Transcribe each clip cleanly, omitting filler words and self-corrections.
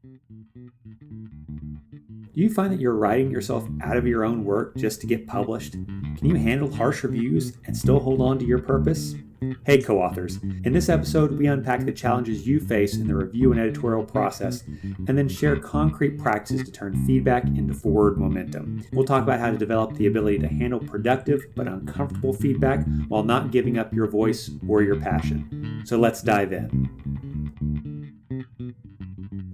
Do you find that you're writing yourself out of your own work just to get published? Can you handle harsh reviews and still hold on to your purpose? Hey, co-authors. In this episode, we unpack the challenges you face in the review and editorial process, and then share concrete practices to turn feedback into forward momentum. We'll talk about how to develop the ability to handle productive but uncomfortable feedback while not giving up your voice or your passion. So let's dive in.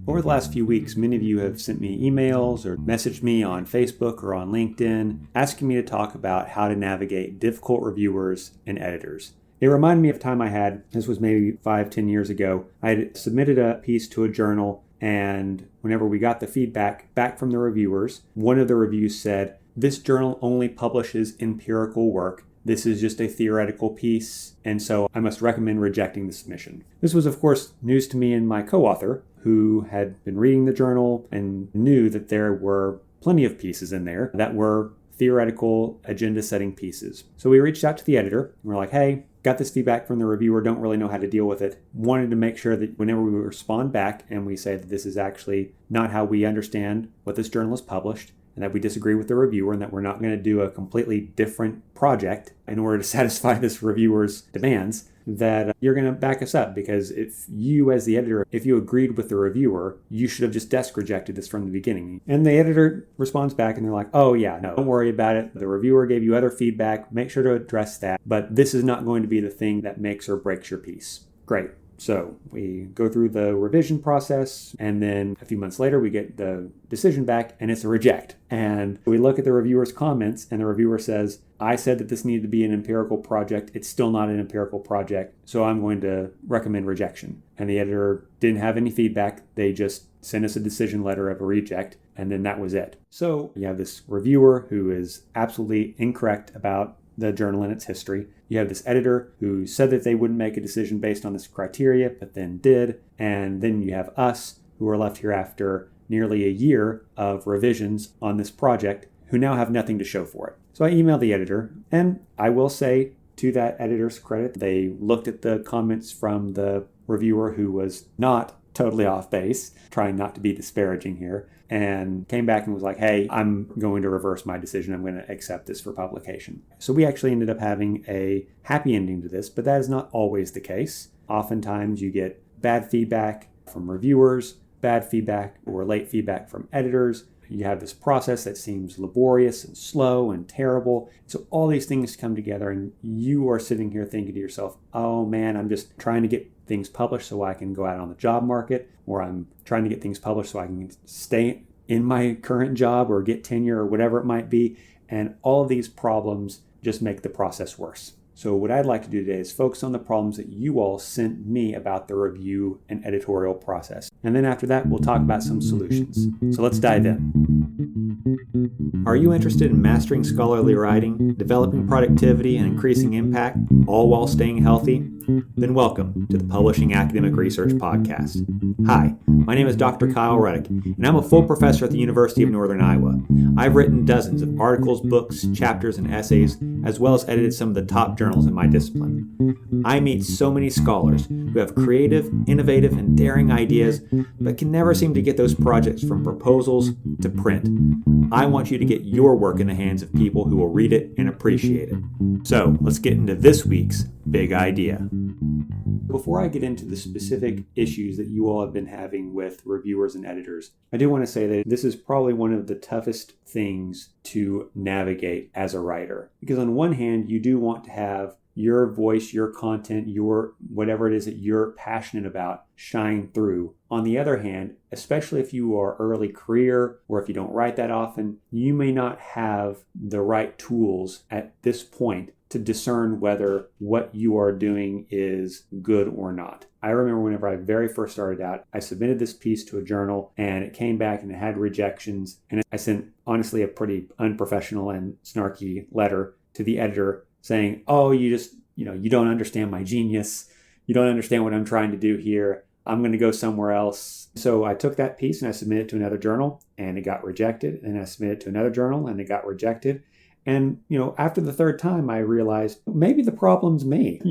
Over the last few weeks, many of you have sent me emails or messaged me on Facebook or on LinkedIn asking me to talk about how to navigate difficult reviewers and editors. It reminded me of a time I had, this was maybe 5-10 years ago, I had submitted a piece to a journal, and whenever we got the feedback back from the reviewers, one of the reviews said, "This journal only publishes empirical work. This is just a theoretical piece, and so I must recommend rejecting the submission." This was, of course, news to me and my co-author, who had been reading the journal and knew that there were plenty of pieces in there that were theoretical agenda-setting pieces. So we reached out to the editor, and we're like, hey, got this feedback from the reviewer, don't really know how to deal with it. Wanted to make sure that whenever we respond back and we say that this is actually not how we understand what this journal is published, and that we disagree with the reviewer, and that we're not going to do a completely different project in order to satisfy this reviewer's demands, that you're going to back us up. Because if you, as the editor, if you agreed with the reviewer, you should have just desk rejected this from the beginning. And the editor responds back and they're like, oh yeah, no, don't worry about it. The reviewer gave you other feedback. Make sure to address that. But this is not going to be the thing that makes or breaks your piece. Great. So we go through the revision process, and then a few months later we get the decision back and it's a reject. And we look at the reviewer's comments, and the reviewer says, I said that this needed to be an empirical project. It's still not an empirical project, so I'm going to recommend rejection. And the editor didn't have any feedback. They just sent us a decision letter of a reject, and then that was it. So you have this reviewer who is absolutely incorrect about the journal and its history. You have this editor who said that they wouldn't make a decision based on this criteria, but then did. And then you have us who are left here after nearly a year of revisions on this project who now have nothing to show for it. So I emailed the editor, and I will say to that editor's credit, they looked at the comments from the reviewer who was not totally off base, trying not to be disparaging here, and came back and was like, hey, I'm going to reverse my decision. I'm going to accept this for publication. So we actually ended up having a happy ending to this, but that is not always the case. Oftentimes you get bad feedback from reviewers, bad feedback or late feedback from editors. You have this process that seems laborious and slow and terrible. So all these things come together, and you are sitting here thinking to yourself, oh man, I'm just trying to get things published so I can go out on the job market, or I'm trying to get things published so I can stay in my current job or get tenure or whatever it might be. And all of these problems just make the process worse. So what I'd like to do today is focus on the problems that you all sent me about the review and editorial process. And then after that, we'll talk about some solutions. So let's dive in. Are you interested in mastering scholarly writing, developing productivity, and increasing impact, all while staying healthy? Then welcome to the Publishing Academic Research Podcast. Hi, my name is Dr. Kyle Reddick, and I'm a full professor at the University of Northern Iowa. I've written dozens of articles, books, chapters, and essays, as well as edited some of the top journals in my discipline. I meet so many scholars who have creative, innovative, and daring ideas, but can never seem to get those projects from proposals to print. I want you to get your work in the hands of people who will read it and appreciate it. So let's get into this week's big idea. Before I get into the specific issues that you all have been having with reviewers and editors, I do want to say that this is probably one of the toughest things to navigate as a writer. Because on one hand, you do want to have your voice, your content, your whatever it is that you're passionate about shine through. On the other hand, especially if you are early career or if you don't write that often, you may not have the right tools at this point to discern whether what you are doing is good or not. I remember whenever I very first started out, I submitted this piece to a journal and it came back and it had rejections. And I sent, honestly, a pretty unprofessional and snarky letter to the editor saying, oh, you don't understand my genius. You don't understand what I'm trying to do here. I'm going to go somewhere else. So I took that piece and I submitted it to another journal and it got rejected. And I submitted it to another journal and it got rejected. And, after the third time, I realized maybe the problem's me,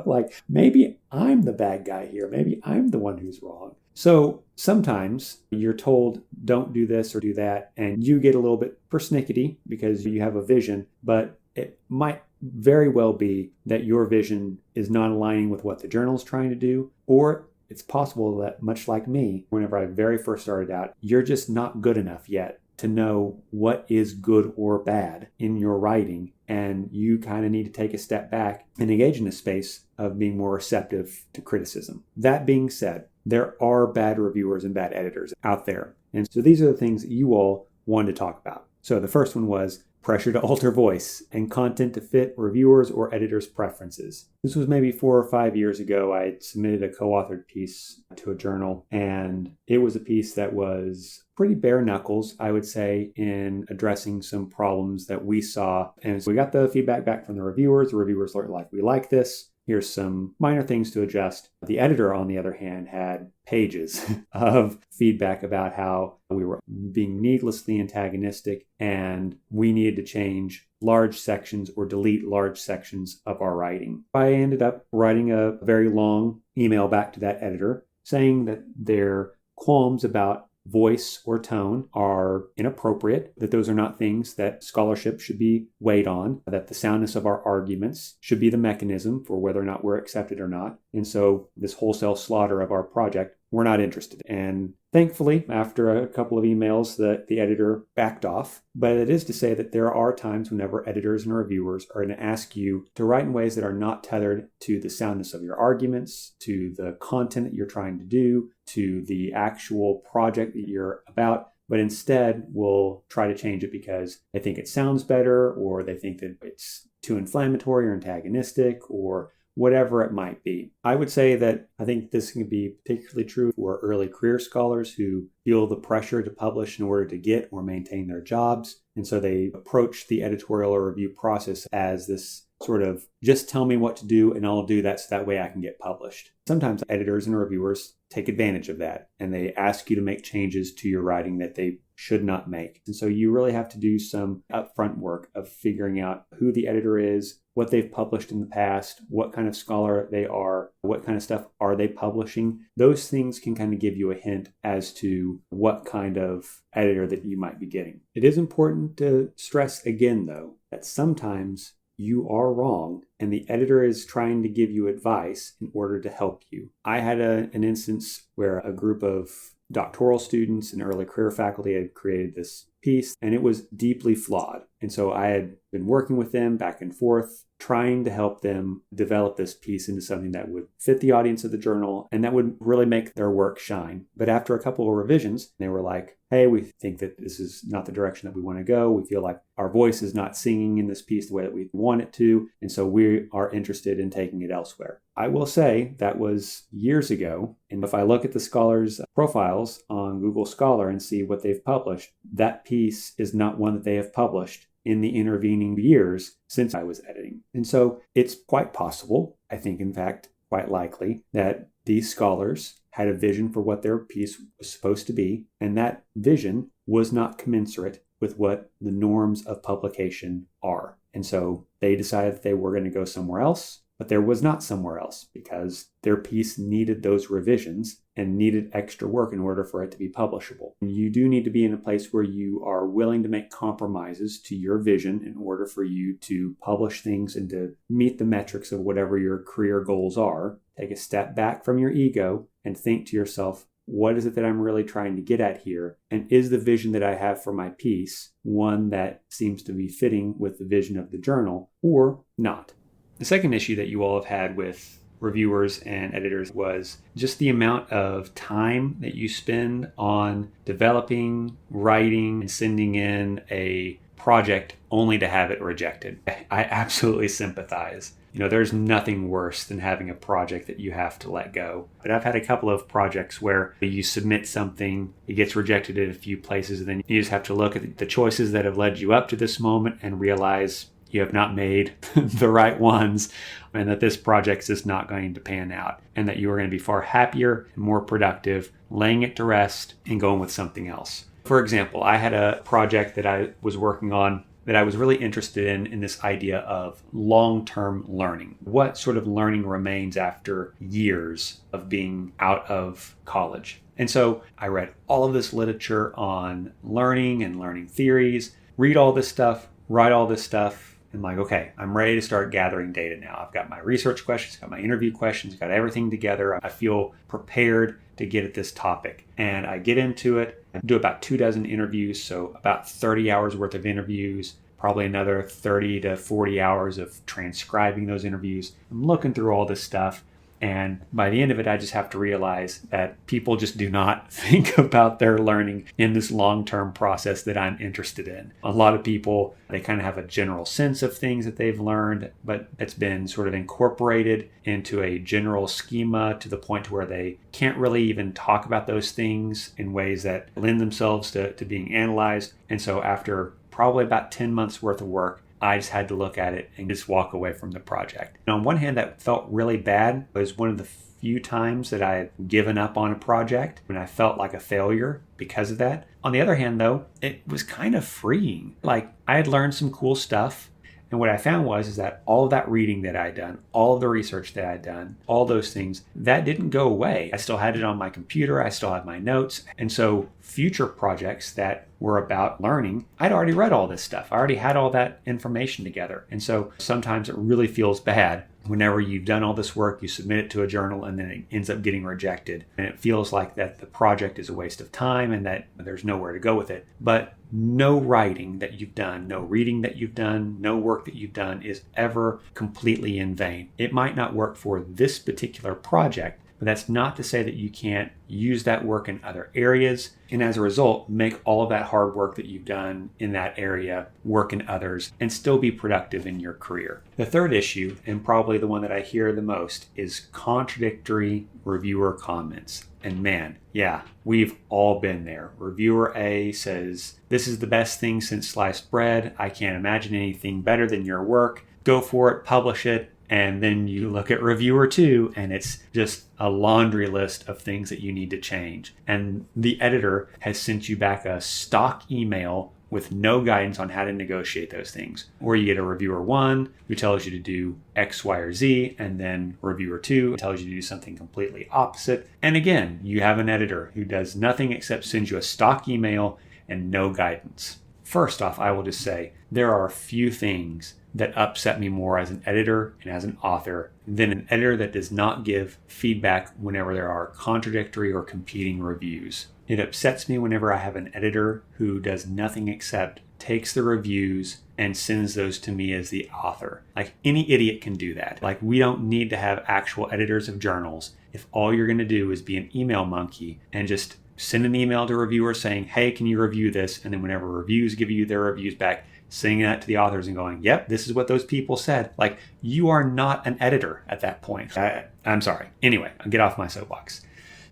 like maybe I'm the bad guy here. Maybe I'm the one who's wrong. So sometimes you're told don't do this or do that, and you get a little bit persnickety because you have a vision, but it might very well be that your vision is not aligning with what the journal is trying to do, or it's possible that, much like me, whenever I very first started out, you're just not good enough yet to know what is good or bad in your writing. And you kind of need to take a step back and engage in a space of being more receptive to criticism. That being said, there are bad reviewers and bad editors out there. And so these are the things that you all wanted to talk about. So the first one was pressure to alter voice and content to fit reviewers' or editors' preferences. This was maybe 4 or 5 years ago. I had submitted a co-authored piece to a journal, and it was a piece that was pretty bare knuckles, I would say, in addressing some problems that we saw. And so we got the feedback back from the reviewers. The reviewers were like, we like this. Here's some minor things to adjust. The editor, on the other hand, had pages of feedback about how we were being needlessly antagonistic and we needed to change large sections or delete large sections of our writing. I ended up writing a very long email back to that editor saying that their qualms about voice or tone are inappropriate, that those are not things that scholarship should be weighed on, that the soundness of our arguments should be the mechanism for whether or not we're accepted or not. And so this wholesale slaughter of our project, we're not interested. And thankfully, after a couple of emails, the editor backed off. But it is to say that there are times whenever editors and reviewers are going to ask you to write in ways that are not tethered to the soundness of your arguments, to the content that you're trying to do, to the actual project that you're about, but instead will try to change it because they think it sounds better, or they think that it's too inflammatory or antagonistic, or whatever it might be. I would say that I think this can be particularly true for early career scholars who feel the pressure to publish in order to get or maintain their jobs. And so they approach the editorial or review process as this sort of, just tell me what to do and I'll do that so that way I can get published. Sometimes editors and reviewers take advantage of that and they ask you to make changes to your writing that they should not make. And so you really have to do some upfront work of figuring out who the editor is, what they've published in the past, what kind of scholar they are, what kind of stuff are they publishing. Those things can kind of give you a hint as to what kind of editor that you might be getting. It is important to stress again, though, that sometimes you are wrong and the editor is trying to give you advice in order to help you. I had an instance where a group of doctoral students and early career faculty had created this piece, and it was deeply flawed. And so I had been working with them back and forth, trying to help them develop this piece into something that would fit the audience of the journal and that would really make their work shine. But after a couple of revisions, they were like, hey, we think that this is not the direction that we want to go. We feel like our voice is not singing in this piece the way that we want it to. And so we are interested in taking it elsewhere. I will say that was years ago. And if I look at the scholars' profiles on Google Scholar and see what they've published, that piece is not one that they have published in the intervening years since I was editing. And so it's quite possible, I think, in fact, quite likely, that these scholars had a vision for what their piece was supposed to be, and that vision was not commensurate with what the norms of publication are. And so they decided that they were going to go somewhere else, but there was not somewhere else because their piece needed those revisions and needed extra work in order for it to be publishable. You do need to be in a place where you are willing to make compromises to your vision in order for you to publish things and to meet the metrics of whatever your career goals are. Take a step back from your ego and think to yourself, what is it that I'm really trying to get at here? And is the vision that I have for my piece one that seems to be fitting with the vision of the journal or not? The second issue that you all have had with reviewers and editors was just the amount of time that you spend on developing, writing, and sending in a project only to have it rejected. I absolutely sympathize. There's nothing worse than having a project that you have to let go. But I've had a couple of projects where you submit something, it gets rejected in a few places, and then you just have to look at the choices that have led you up to this moment and realize you have not made the right ones, and that this project is not going to pan out, and that you are going to be far happier and more productive laying it to rest and going with something else. For example, I had a project that I was working on that I was really interested in this idea of long-term learning. What sort of learning remains after years of being out of college? And so I read all of this literature on learning and learning theories, read all this stuff, write all this stuff. I'm like, okay, I'm ready to start gathering data now. I've got my research questions, got my interview questions, got everything together. I feel prepared to get at this topic. And I get into it. I do about 24 interviews, so about 30 hours worth of interviews, probably another 30 to 40 hours of transcribing those interviews. I'm looking through all this stuff. And by the end of it, I just have to realize that people just do not think about their learning in this long-term process that I'm interested in. A lot of people, they kind of have a general sense of things that they've learned, but it's been sort of incorporated into a general schema to the point where they can't really even talk about those things in ways that lend themselves to being analyzed. And so after probably about 10 months worth of work, I just had to look at it and just walk away from the project. And on one hand, that felt really bad. It was one of the few times that I had given up on a project when I felt like a failure because of that. On the other hand, though, it was kind of freeing. Like, I had learned some cool stuff. And what I found is that all of that reading that I'd done, all of the research that I'd done, all those things, that didn't go away. I still had it on my computer. I still had my notes. And so future projects that were about learning, I'd already read all this stuff. I already had all that information together. And so sometimes it really feels bad whenever you've done all this work, you submit it to a journal, and then it ends up getting rejected. And it feels like that the project is a waste of time and that there's nowhere to go with it. But no writing that you've done, no reading that you've done, no work that you've done is ever completely in vain. It might not work for this particular project, but that's not to say that you can't use that work in other areas. And as a result, make all of that hard work that you've done in that area work in others and still be productive in your career. The third issue, and probably the one that I hear the most, is contradictory reviewer comments. And man, yeah, we've all been there. Reviewer A says, "This is the best thing since sliced bread. I can't imagine anything better than your work. Go for it, publish it." And then you look at reviewer 2 and it's just a laundry list of things that you need to change. And the editor has sent you back a stock email with no guidance on how to negotiate those things. Or you get a reviewer 1 who tells you to do X, Y, or Z, and then reviewer 2 tells you to do something completely opposite. And again, you have an editor who does nothing except send you a stock email and no guidance. First off, I will just say there are a few things that upset me more as an editor and as an author than an editor that does not give feedback whenever there are contradictory or competing reviews. It upsets me whenever I have an editor who does nothing except takes the reviews and sends those to me as the author. Like, any idiot can do that. Like, we don't need to have actual editors of journals if all you're going to do is be an email monkey and just send an email to reviewers saying, "Hey, can you review this?" And then whenever reviews give you their reviews back, sending that to the authors and going, "Yep, this is what those people said." Like, you are not an editor at that point. I'm sorry. Anyway, I'll get off my soapbox.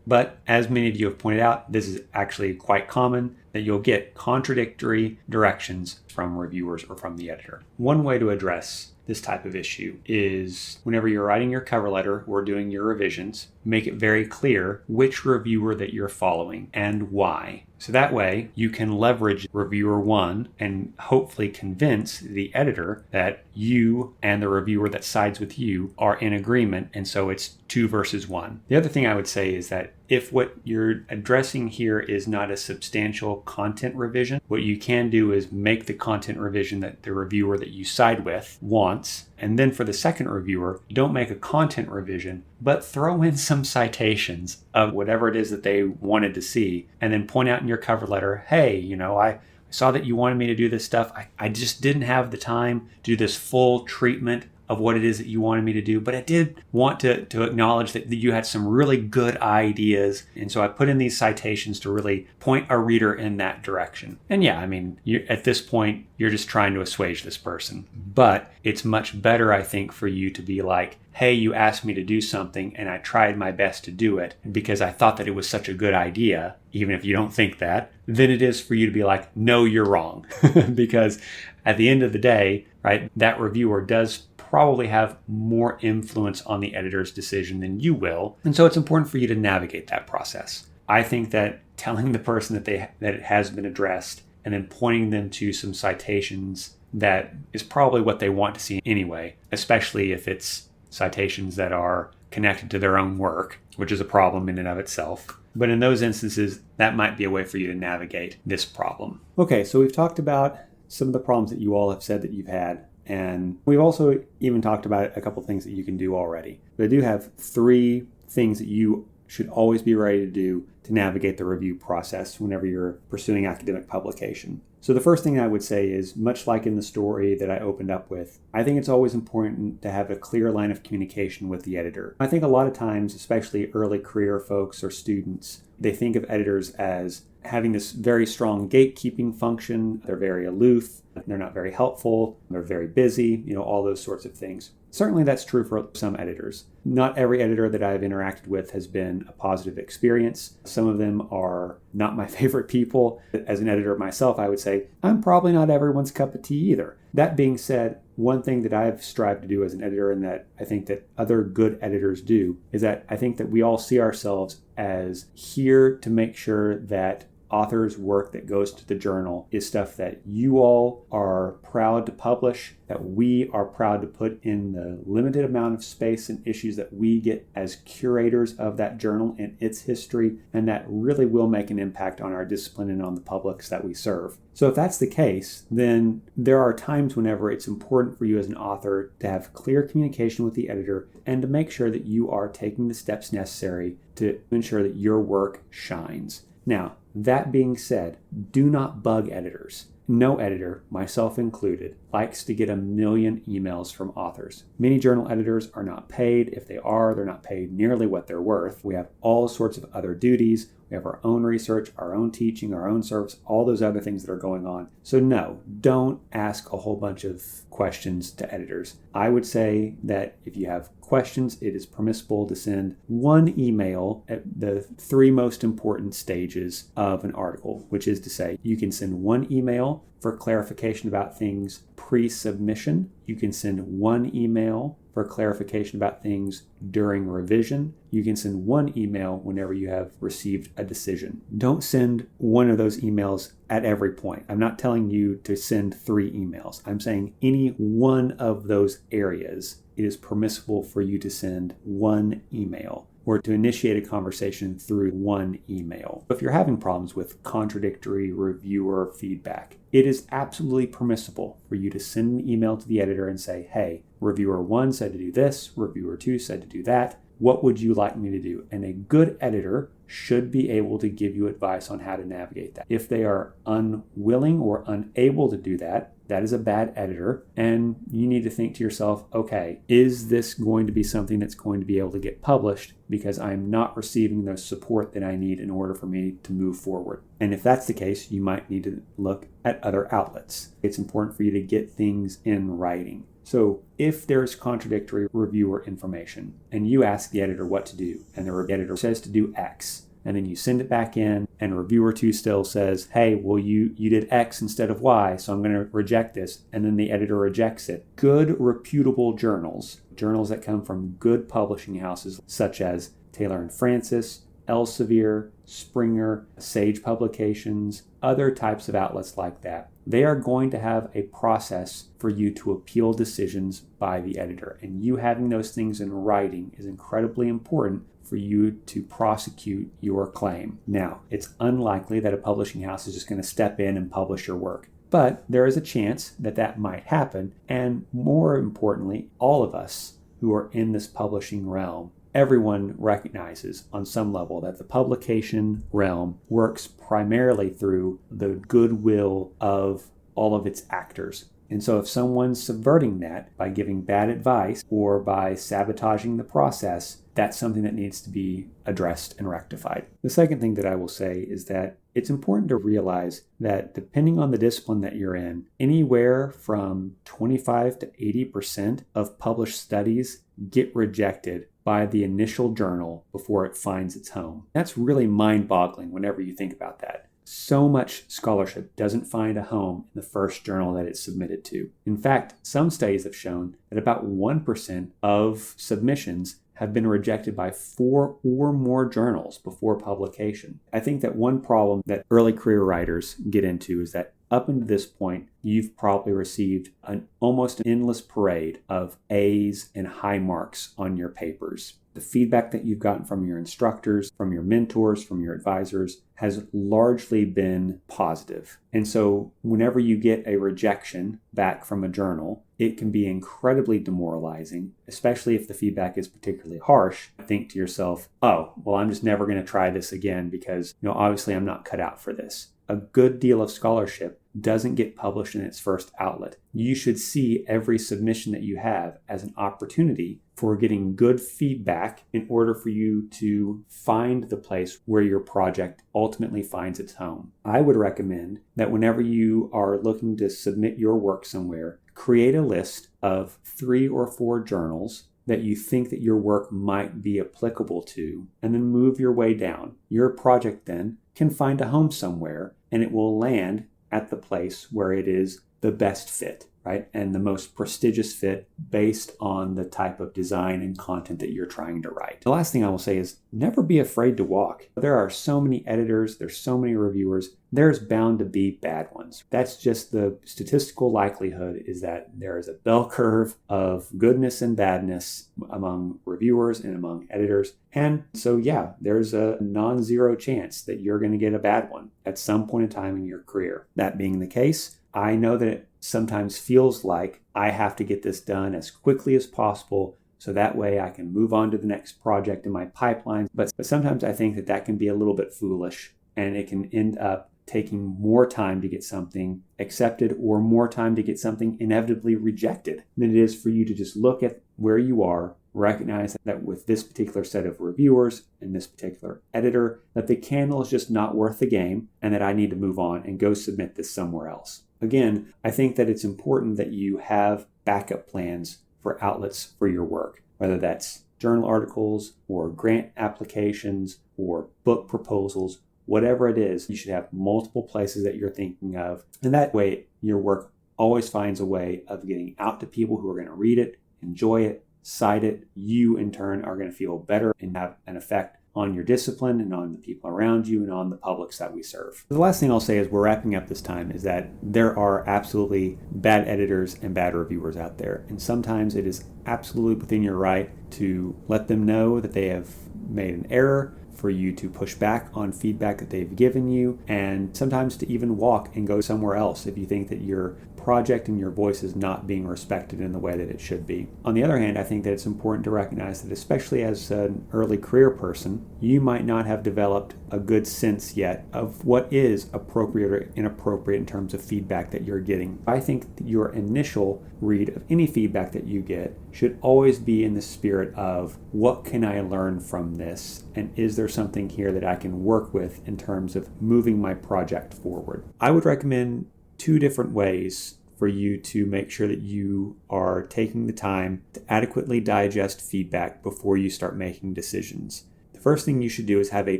But as many of you have pointed out, this is actually quite common that you'll get contradictory directions from reviewers or from the editor. One way to address this type of issue is whenever you're writing your cover letter or doing your revisions, make it very clear which reviewer that you're following and why. So that way you can leverage reviewer 1 and hopefully convince the editor that you and the reviewer that sides with you are in agreement, and so it's 2 versus 1. The other thing I would say is that if what you're addressing here is not a substantial content revision, what you can do is make the content revision that the reviewer that you side with wants. And then for the second reviewer, don't make a content revision, but throw in some citations of whatever it is that they wanted to see. And then point out in your cover letter, "Hey, I saw that you wanted me to do this stuff. I just didn't have the time to do this full treatment of what it is that you wanted me to do, but I did want to acknowledge that you had some really good ideas. And so I put in these citations to really point a reader in that direction." And yeah, I mean, at this point, you're just trying to assuage this person. But it's much better, I think, for you to be like, "Hey, you asked me to do something and I tried my best to do it because I thought that it was such a good idea," even if you don't think that, than it is for you to be like, "No, you're wrong." Because at the end of the day, right, that reviewer does probably have more influence on the editor's decision than you will. And so it's important for you to navigate that process. I think that telling the person that it has been addressed and then pointing them to some citations that is probably what they want to see anyway, especially if it's citations that are connected to their own work, which is a problem in and of itself. But in those instances, that might be a way for you to navigate this problem. Okay, so we've talked about some of the problems that you all have said that you've had. And we've also even talked about a couple things that you can do already. But I do have 3 things that you should always be ready to do to navigate the review process whenever you're pursuing academic publication. So the first thing I would say is, much like in the story that I opened up with, I think it's always important to have a clear line of communication with the editor. I think a lot of times, especially early career folks or students, they think of editors as having this very strong gatekeeping function. They're very aloof, they're not very helpful, they're very busy, all those sorts of things. Certainly that's true for some editors. Not every editor that I've interacted with has been a positive experience. Some of them are not my favorite people. As an editor myself, I would say I'm probably not everyone's cup of tea either. That being said, one thing that I've strived to do as an editor, and that I think that other good editors do, is that I think that we all see ourselves as here to make sure that author's work that goes to the journal is stuff that you all are proud to publish, that we are proud to put in the limited amount of space and issues that we get as curators of that journal and its history, and that really will make an impact on our discipline and on the publics that we serve. So if that's the case, then there are times whenever it's important for you as an author to have clear communication with the editor and to make sure that you are taking the steps necessary to ensure that your work shines. Now, that being said, do not bug editors. No editor, myself included, likes to get a million emails from authors. Many journal editors are not paid. If they are, they're not paid nearly what they're worth. We have all sorts of other duties. We have our own research, our own teaching, our own service, all those other things that are going on. So no, don't ask a whole bunch of questions to editors. I would say that if you have questions, it is permissible to send one email at the 3 most important stages of an article, which is to say, you can send one email for clarification about things pre-submission. You can send one email for clarification about things during revision. You can send one email whenever you have received a decision. Don't send one of those emails at every point. I'm not telling you to send 3 emails. I'm saying any one of those areas, it is permissible for you to send one email or to initiate a conversation through one email. If you're having problems with contradictory reviewer feedback, it is absolutely permissible for you to send an email to the editor and say, hey, reviewer 1 said to do this, reviewer 2 said to do that. What would you like me to do? And a good editor should be able to give you advice on how to navigate that. If they are unwilling or unable to do that, that is a bad editor, and you need to think to yourself, okay, is this going to be something that's going to be able to get published because I'm not receiving the support that I need in order for me to move forward? And if that's the case, you might need to look at other outlets. It's important for you to get things in writing. So if there's contradictory reviewer information and you ask the editor what to do, and the editor says to do X, and then you send it back in, and reviewer 2 still says, hey, well, you did X instead of Y, so I'm going to reject this, and then the editor rejects it. Good, reputable journals that come from good publishing houses such as Taylor and Francis, Elsevier, Springer, Sage Publications, other types of outlets like that, they are going to have a process for you to appeal decisions by the editor. And you having those things in writing is incredibly important for you to prosecute your claim. Now, it's unlikely that a publishing house is just going to step in and publish your work. But there is a chance that that might happen. And more importantly, all of us who are in this publishing realm, everyone recognizes on some level that the publication realm works primarily through the goodwill of all of its actors. And so if someone's subverting that by giving bad advice or by sabotaging the process, that's something that needs to be addressed and rectified. The second thing that I will say is that it's important to realize that depending on the discipline that you're in, anywhere from 25 to 80% of published studies get rejected by the initial journal before it finds its home. That's really mind-boggling whenever you think about that. So much scholarship doesn't find a home in the first journal that it's submitted to. In fact, some studies have shown that about 1% of submissions have been rejected by 4 or more journals before publication. I think that one problem that early career writers get into is that up until this point, you've probably received an almost endless parade of A's and high marks on your papers. The feedback that you've gotten from your instructors, from your mentors, from your advisors has largely been positive. And so whenever you get a rejection back from a journal, it can be incredibly demoralizing, especially if the feedback is particularly harsh. Think to yourself, oh, well, I'm just never going to try this again because, obviously I'm not cut out for this. A good deal of scholarship doesn't get published in its first outlet. You should see every submission that you have as an opportunity for getting good feedback in order for you to find the place where your project ultimately finds its home. I would recommend that whenever you are looking to submit your work somewhere, create a list of 3 or 4 journals that you think that your work might be applicable to, and then move your way down. Your project then can find a home somewhere, and it will land at the place where it is the best fit, right? And the most prestigious fit based on the type of design and content that you're trying to write. The last thing I will say is never be afraid to walk. There are so many editors, there's so many reviewers, there's bound to be bad ones. That's just the statistical likelihood, is that there is a bell curve of goodness and badness among reviewers and among editors. And so, there's a non-zero chance that you're going to get a bad one at some point in time in your career. That being the case, I know that it sometimes feels like I have to get this done as quickly as possible so that way I can move on to the next project in my pipeline. But sometimes I think that can be a little bit foolish, and it can end up taking more time to get something accepted or more time to get something inevitably rejected than it is for you to just look at where you are, recognize that with this particular set of reviewers and this particular editor, that the candle is just not worth the game and that I need to move on and go submit this somewhere else. Again, I think that it's important that you have backup plans for outlets for your work, whether that's journal articles or grant applications or book proposals. Whatever it is, you should have multiple places that you're thinking of. And that way, your work always finds a way of getting out to people who are going to read it, enjoy it, cite it. You, in turn, are going to feel better and have an effect on your discipline and on the people around you and on the publics that we serve. The last thing I'll say as we're wrapping up this time is that there are absolutely bad editors and bad reviewers out there. And sometimes it is absolutely within your right to let them know that they have made an error, for you to push back on feedback that they've given you, and sometimes to even walk and go somewhere else if you think that your project and your voice is not being respected in the way that it should be. On the other hand, I think that it's important to recognize that especially as an early career person, you might not have developed a good sense yet of what is appropriate or inappropriate in terms of feedback that you're getting. I think that your initial read of any feedback that you get should always be in the spirit of, what can I learn from this? And is there something here that I can work with in terms of moving my project forward? I would recommend 2 different ways for you to make sure that you are taking the time to adequately digest feedback before you start making decisions. The first thing you should do is have a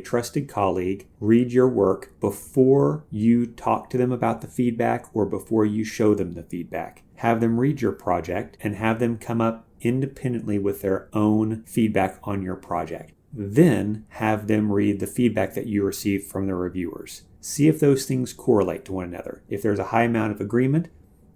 trusted colleague read your work before you talk to them about the feedback or before you show them the feedback. Have them read your project and have them come up independently with their own feedback on your project. Then have them read the feedback that you received from the reviewers. See if those things correlate to one another. If there's a high amount of agreement,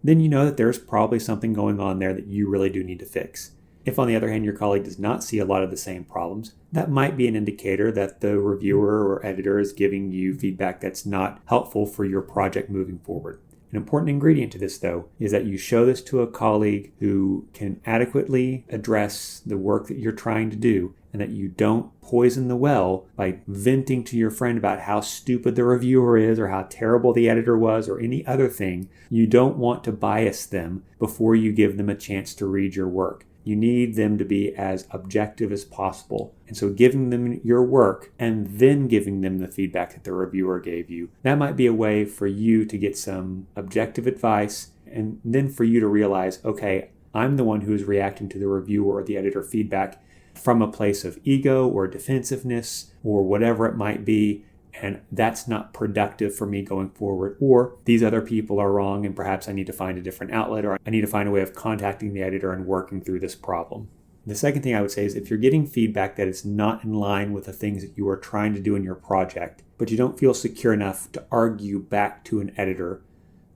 then you know that there's probably something going on there that you really do need to fix. If, on the other hand, your colleague does not see a lot of the same problems, that might be an indicator that the reviewer or editor is giving you feedback that's not helpful for your project moving forward. An important ingredient to this, though, is that you show this to a colleague who can adequately address the work that you're trying to do, and that you don't poison the well by venting to your friend about how stupid the reviewer is or how terrible the editor was or any other thing. You don't want to bias them before you give them a chance to read your work. You need them to be as objective as possible. And so giving them your work and then giving them the feedback that the reviewer gave you, that might be a way for you to get some objective advice, and then for you to realize, okay, I'm the one who is reacting to the reviewer or the editor feedback from a place of ego or defensiveness or whatever it might be, and that's not productive for me going forward. Or these other people are wrong and perhaps I need to find a different outlet, or I need to find a way of contacting the editor and working through this problem. The second thing I would say is if you're getting feedback that is not in line with the things that you are trying to do in your project, but you don't feel secure enough to argue back to an editor,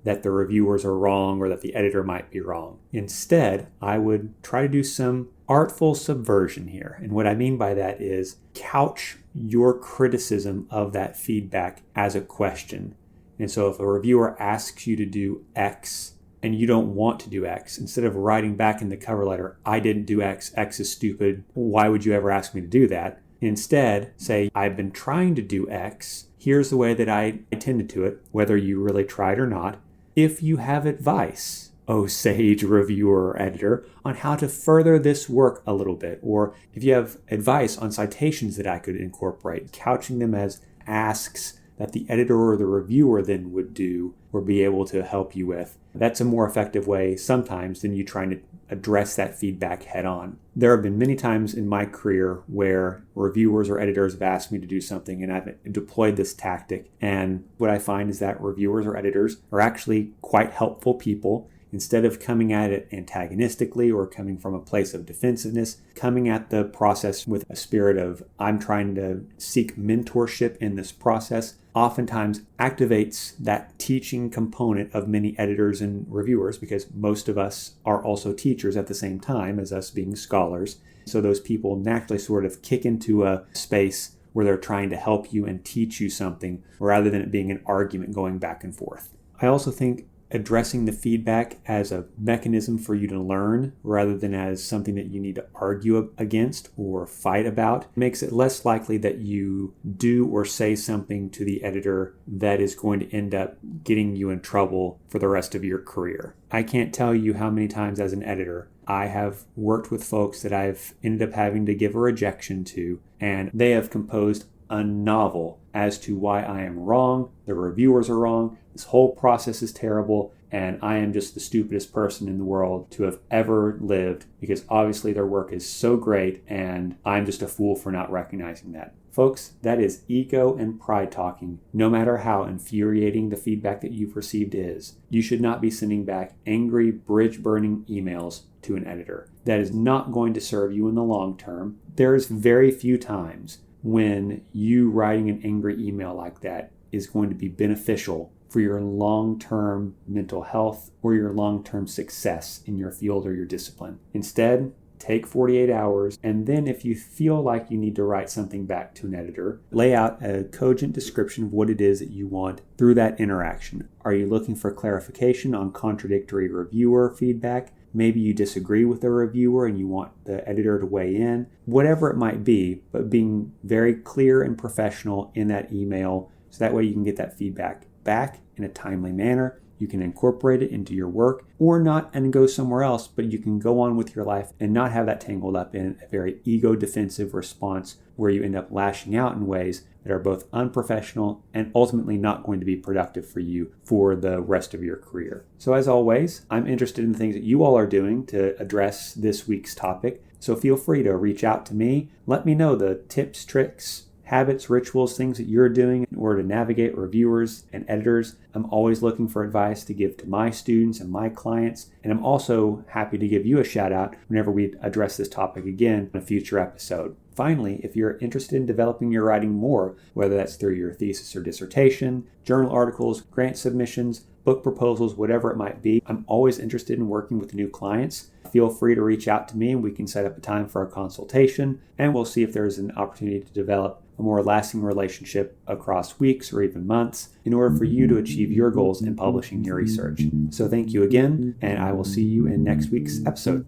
that the reviewers are wrong or that the editor might be wrong. Instead, I would try to do some artful subversion here. And what I mean by that is couch your criticism of that feedback as a question. And so if a reviewer asks you to do X and you don't want to do X, instead of writing back in the cover letter, I didn't do X, X is stupid, why would you ever ask me to do that? Instead, say, I've been trying to do X, here's the way that I attended to it, whether you really tried or not. If you have advice, oh sage reviewer or editor, on how to further this work a little bit, or if you have advice on citations that I could incorporate, couching them as asks that the editor or the reviewer then would do or be able to help you with. That's a more effective way sometimes than you trying to address that feedback head on. There have been many times in my career where reviewers or editors have asked me to do something and I've deployed this tactic. And what I find is that reviewers or editors are actually quite helpful people. Instead of coming at it antagonistically or coming from a place of defensiveness, coming at the process with a spirit of, I'm trying to seek mentorship in this process, oftentimes activates that teaching component of many editors and reviewers, because most of us are also teachers at the same time as us being scholars. So those people naturally sort of kick into a space where they're trying to help you and teach you something rather than it being an argument going back and forth. I also think addressing the feedback as a mechanism for you to learn rather than as something that you need to argue against or fight about makes it less likely that you do or say something to the editor that is going to end up getting you in trouble for the rest of your career. I can't tell you how many times as an editor I have worked with folks that I've ended up having to give a rejection to, and they have composed a novel as to why I am wrong, the reviewers are wrong, this whole process is terrible, and I am just the stupidest person in the world to have ever lived, because obviously their work is so great and I'm just a fool for not recognizing that. Folks, that is ego and pride talking, no matter how infuriating the feedback that you've received is. You should not be sending back angry, bridge-burning emails to an editor. That is not going to serve you in the long term. There's very few times when you writing an angry email like that is going to be beneficial for your long-term mental health or your long-term success in your field or your discipline. Instead, take 48 hours, and then if you feel like you need to write something back to an editor, lay out a cogent description of what it is that you want through that interaction. Are you looking for clarification on contradictory reviewer feedback? Maybe you disagree with the reviewer and you want the editor to weigh in. Whatever it might be, but being very clear and professional in that email so that way you can get that feedback back in a timely manner. You can incorporate it into your work or not and go somewhere else, but you can go on with your life and not have that tangled up in a very ego defensive response where you end up lashing out in ways that are both unprofessional and ultimately not going to be productive for you for the rest of your career. So as always, I'm interested in the things that you all are doing to address this week's topic. So feel free to reach out to me. Let me know the tips, tricks, habits, rituals, things that you're doing in order to navigate reviewers and editors. I'm always looking for advice to give to my students and my clients, and I'm also happy to give you a shout out whenever we address this topic again in a future episode. Finally, if you're interested in developing your writing more, whether that's through your thesis or dissertation, journal articles, grant submissions, book proposals, whatever it might be, I'm always interested in working with new clients. Feel free to reach out to me and we can set up a time for a consultation, and we'll see if there's an opportunity to develop a more lasting relationship across weeks or even months in order for you to achieve your goals in publishing your research. So thank you again, and I will see you in next week's episode.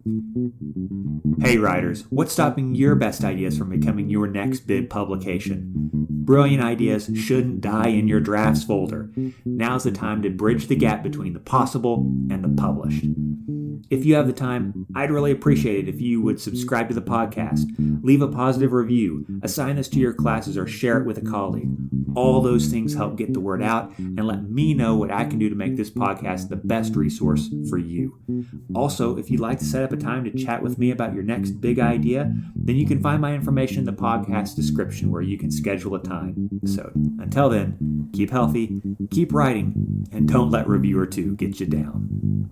Hey writers, what's stopping your best ideas from becoming your next big publication? Brilliant ideas shouldn't die in your drafts folder. Now's the time to bridge the gap between the possible and the published. If you have the time, I'd really appreciate it if you would subscribe to the podcast, leave a positive review, assign this to your classes, or share it with a colleague. All those things help get the word out and let me know what I can do to make this podcast the best resource for you. Also, if you'd like to set up a time to chat with me about your next big idea, then you can find my information in the podcast description where you can schedule a time. So until then, keep healthy, keep writing, and don't let reviewer 2 get you down.